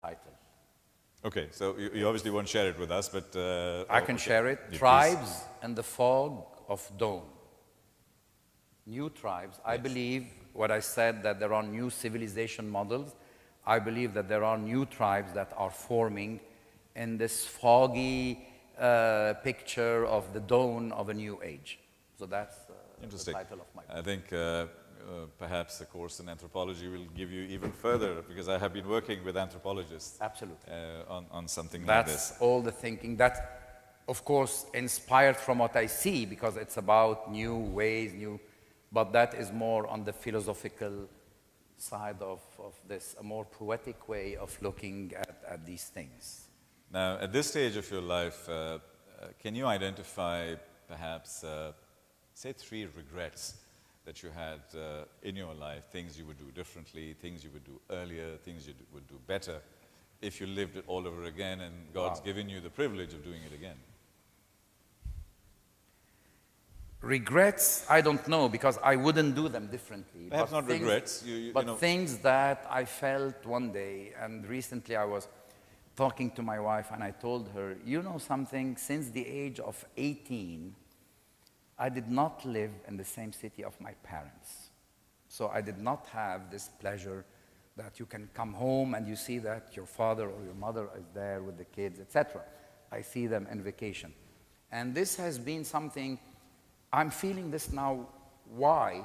title. Okay, so you obviously won't share it with us, but... I can share it. Yeah, Tribes in the Fog of Dawn. New tribes. Yes. I believe what I said, that there are new civilization models. I believe that there are new tribes that are forming in this foggy picture of the dawn of a new age. So that's the title of my book. I think perhaps a course in anthropology will give you even further, because I have been working with anthropologists. Absolutely. On something like this. That's all the thinking. That, of course, inspired from what I see, because it's about new ways, but that is more on the philosophical side of this, a more poetic way of looking at these things. Now, at this stage of your life, can you identify perhaps, say, 3 regrets that you had in your life, things you would do differently, things you would do earlier, things you would do better, if you lived it all over again and God's given you the privilege of doing it again? Regrets, I don't know, because I wouldn't do them differently. Perhaps not regrets. But things that I felt one day, and recently I was talking to my wife and I told her, you know something, since the age of 18, I did not live in the same city of my parents. So I did not have this pleasure that you can come home and you see that your father or your mother is there with the kids, etc. I see them in vacation. And this has been something, I'm feeling this now. Why?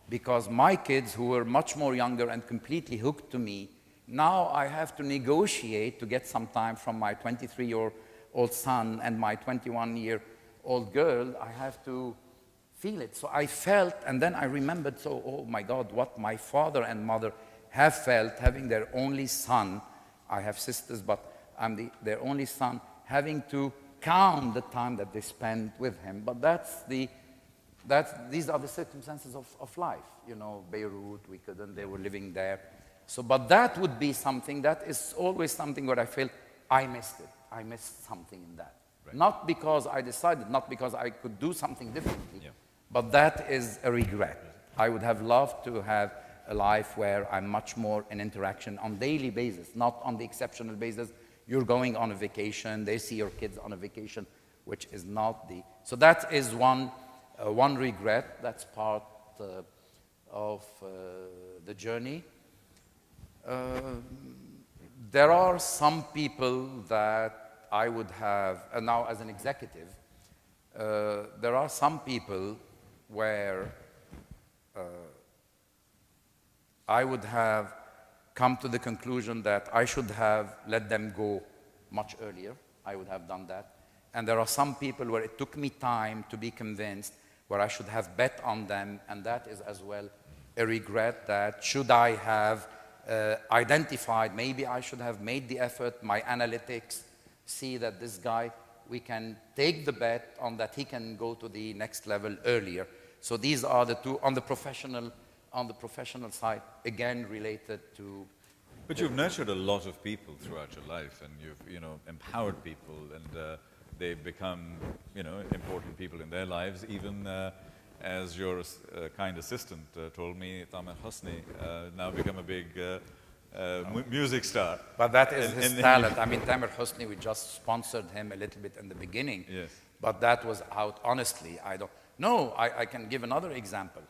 Because my kids, who were much more younger and completely hooked to me, now I have to negotiate to get some time from my 23-year-old son and my 21-year-old girl. I have to feel it. So I felt, and then I remembered, so, oh my God, what my father and mother have felt, having their only son. I have sisters, but I'm their only son, having to count the time that they spend with him. But these are the circumstances of life. You know, Beirut, we couldn't, they were living there. So, but that would be something, that is always something where I feel I missed it. I missed something in that. Right. Not because I decided, not because I could do something differently, but that is a regret. I would have loved to have a life where I'm much more in interaction on daily basis, not on the exceptional basis. You're going on a vacation, they see your kids on a vacation, which is not the... So that is one regret. That's part of the journey. There are some people that I would have, and now as an executive, there are some people where I would have come to the conclusion that I should have let them go much earlier. I would have done that. And there are some people where it took me time to be convinced, where I should have bet on them, and that is as well a regret, that should I have identified, maybe I should have made the effort, my analytics, see that this guy, we can take the bet on that he can go to the next level earlier. So these are the two. On the professional side, again related to... But you've nurtured a lot of people throughout your life, and you've empowered people, and they've become important people in their lives, even as your kind assistant told me, Tamer Hosni, now become a big music star. But that is his talent. I mean, Tamer Hosni, we just sponsored him a little bit in the beginning. Yes. But that was out, honestly, I don't... No, I can give another example.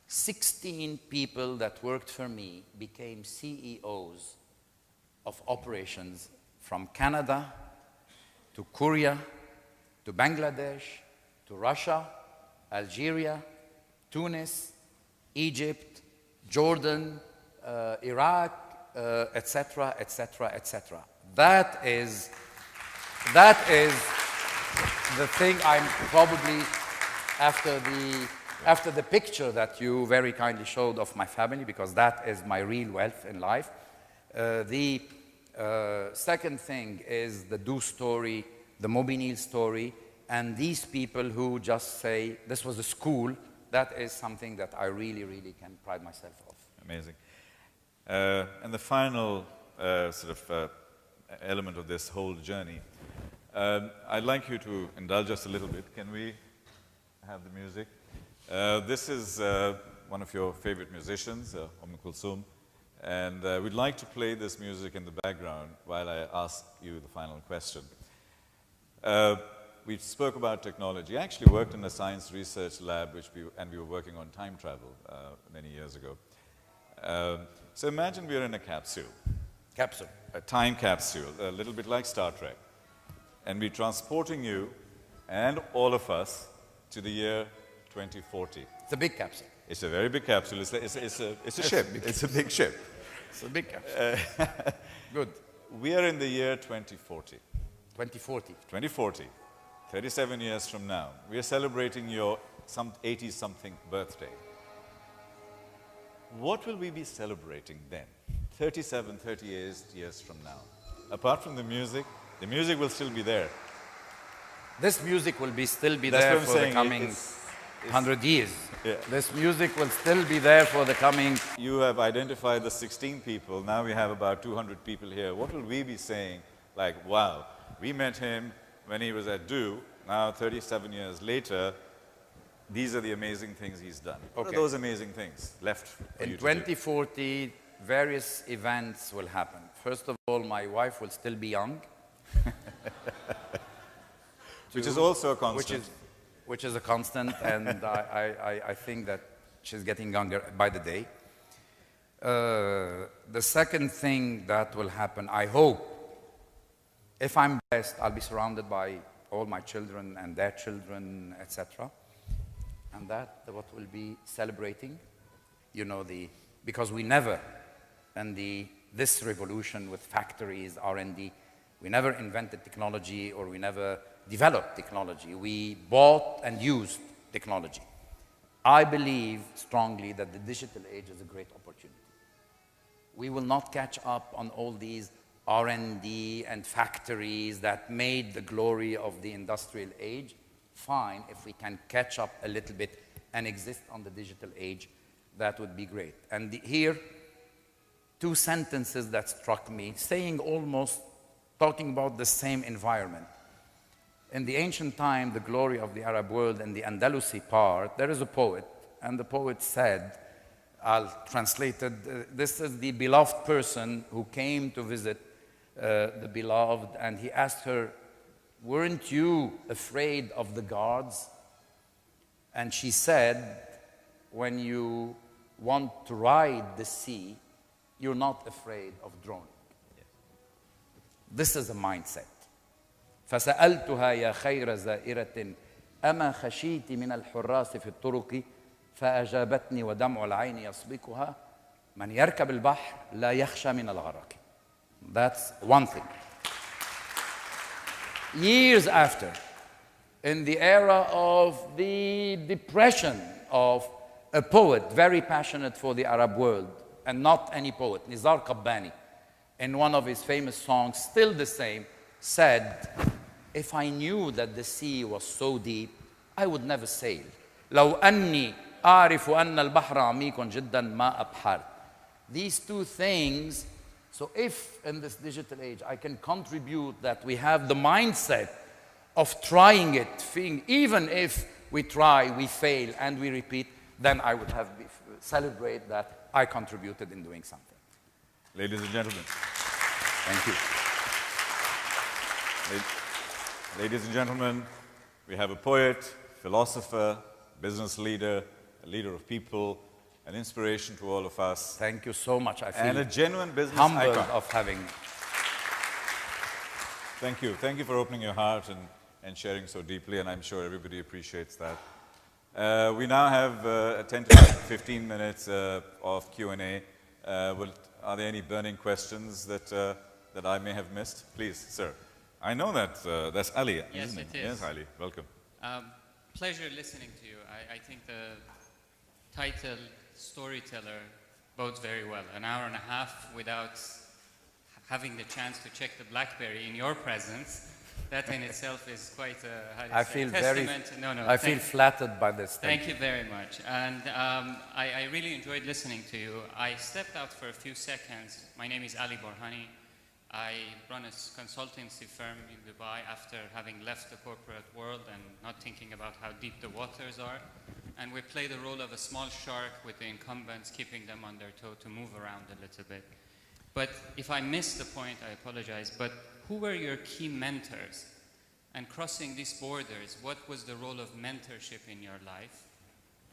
16 people that worked for me became CEOs of operations from Canada to Korea to Bangladesh to Russia, Algeria, Tunis, Egypt, Jordan, Iraq, etc., etc., etc. That is the thing. I'm probably, after the picture that you very kindly showed of my family, because that is my real wealth in life. The second thing is the Do story, the Moby Neal story, and these people who just say, this was a school. That is something that I really, really can pride myself of. Amazing. And the final element of this whole journey, I'd like you to indulge us a little bit. Can we have the music? This is one of your favorite musicians, Kulthum, And we'd like to play this music in the background while I ask you the final question. We spoke about technology. I actually worked in a science research lab, and we were working on time travel many years ago. So imagine we're in a capsule. Capsule. A time capsule, a little bit like Star Trek. And we're transporting you and all of us to the year 2040. It's a big capsule. It's a very big capsule. It's a ship. It's a big ship. It's a big capsule. Good. We are in the year 2040. 2040. 2040. 37 years from now. We are celebrating your 80-something birthday. What will we be celebrating then? 37, 38 years from now. Apart from the music will still be there. This music will still be That's there what I'm for saying. the coming 100 years. Yeah. This music will still be there for the coming... You have identified the 16 people. Now we have about 200 people here. What will we be saying? Like, wow, we met him when he was at DO. Now, 37 years later, these are the amazing things he's done. What are those amazing things left for you to do? In 2040, various events will happen. First of all, my wife will still be young. Which is also a constant. Which is a constant, and I think that she's getting younger by the day. The second thing that will happen, I hope, if I'm blessed, I'll be surrounded by all my children and their children, etc. And that what we'll be celebrating, you know, because we never, in this revolution with factories, R&D, we never invented technology or we never developed technology. We bought and used technology. I believe strongly that the digital age is a great opportunity. We will not catch up on all these R&D and factories that made the glory of the industrial age. Fine, if we can catch up a little bit and exist on the digital age, that would be great. And here, two sentences that struck me, talking about the same environment. In the ancient time, the glory of the Arab world and the Andalusi part, there is a poet, and the poet said, I'll translate it, this is the beloved person who came to visit the beloved, and he asked her, weren't you afraid of the guards? And she said, when you want to ride the sea, you're not afraid of drowning. Yes. This is a mindset. فسألتها يا خير زائرة أما خشيت من الحراس في الطرق فأجابتني ودمع العين يسبقها من يركب البحر لا يخشى من الغرق. That's one thing. Years after, in the era of the depression of a poet very passionate for the Arab world, and not any poet, Nizar Qabbani, in one of his famous songs, still the same, said, if I knew that the sea was so deep, I would never sail. لو أني أعرف أن البحر عميق جدا ما أبحر. These two things, so if in this digital age I can contribute that we have the mindset of trying it, even if we try, we fail, and we repeat, then I would have celebrate that I contributed in doing something. Ladies and gentlemen. Thank you. Ladies and gentlemen, we have a poet, philosopher, business leader, a leader of people, an inspiration to all of us. Thank you so much. I feel and a genuine business humbled icon. of having. Thank you. Thank you for opening your heart and sharing so deeply, and I'm sure everybody appreciates that. We now have 10 to 15 minutes of Q&A. Are there any burning questions that I may have missed? Please, sir. I know that that's Ali, yes, isn't it? It is. Yes, Ali. Welcome. Pleasure listening to you. I think the title, Storyteller, bodes very well. An hour and a half without having the chance to check the BlackBerry in your presence, that in itself is quite a testament. I feel flattered by this. Thank you very much. And I really enjoyed listening to you. I stepped out for a few seconds. My name is Ali Borhani. I run a consultancy firm in Dubai after having left the corporate world and not thinking about how deep the waters are. and we play the role of a small shark with the incumbents, keeping them on their toe to move around a little bit. But if I missed the point, I apologize, but who were your key mentors? And crossing these borders, what was the role of mentorship in your life?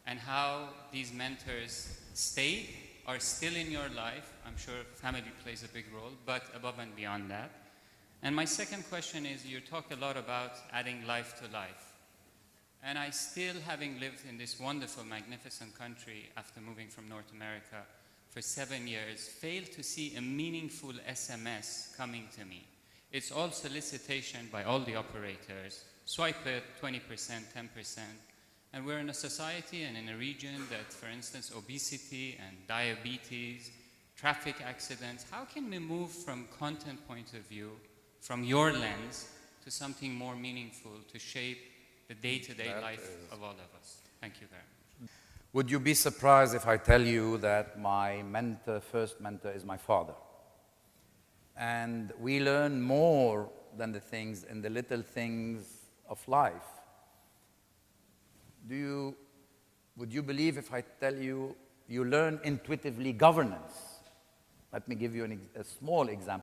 And how these mentors stayed, are still in your life? I'm sure family plays a big role, but above and beyond that. And my second question is, you talked a lot about adding life to life. And I still, having lived in this wonderful, magnificent country after moving from North America for 7 years, fail to see a meaningful SMS coming to me. It's all solicitation by all the operators. Swipe it, 20%, 10%. And we're in a society and in a region that, for instance, obesity and diabetes, traffic accidents, how can we move from content point of view, from your lens, to something more meaningful to shape the day-to-day life of all of us? Thank you very much. Would you be surprised if I tell you that my first mentor is my father? And we learn more than the things in the little things of life. Would you believe if I tell you, you learn intuitively governance? Let me give you a small example.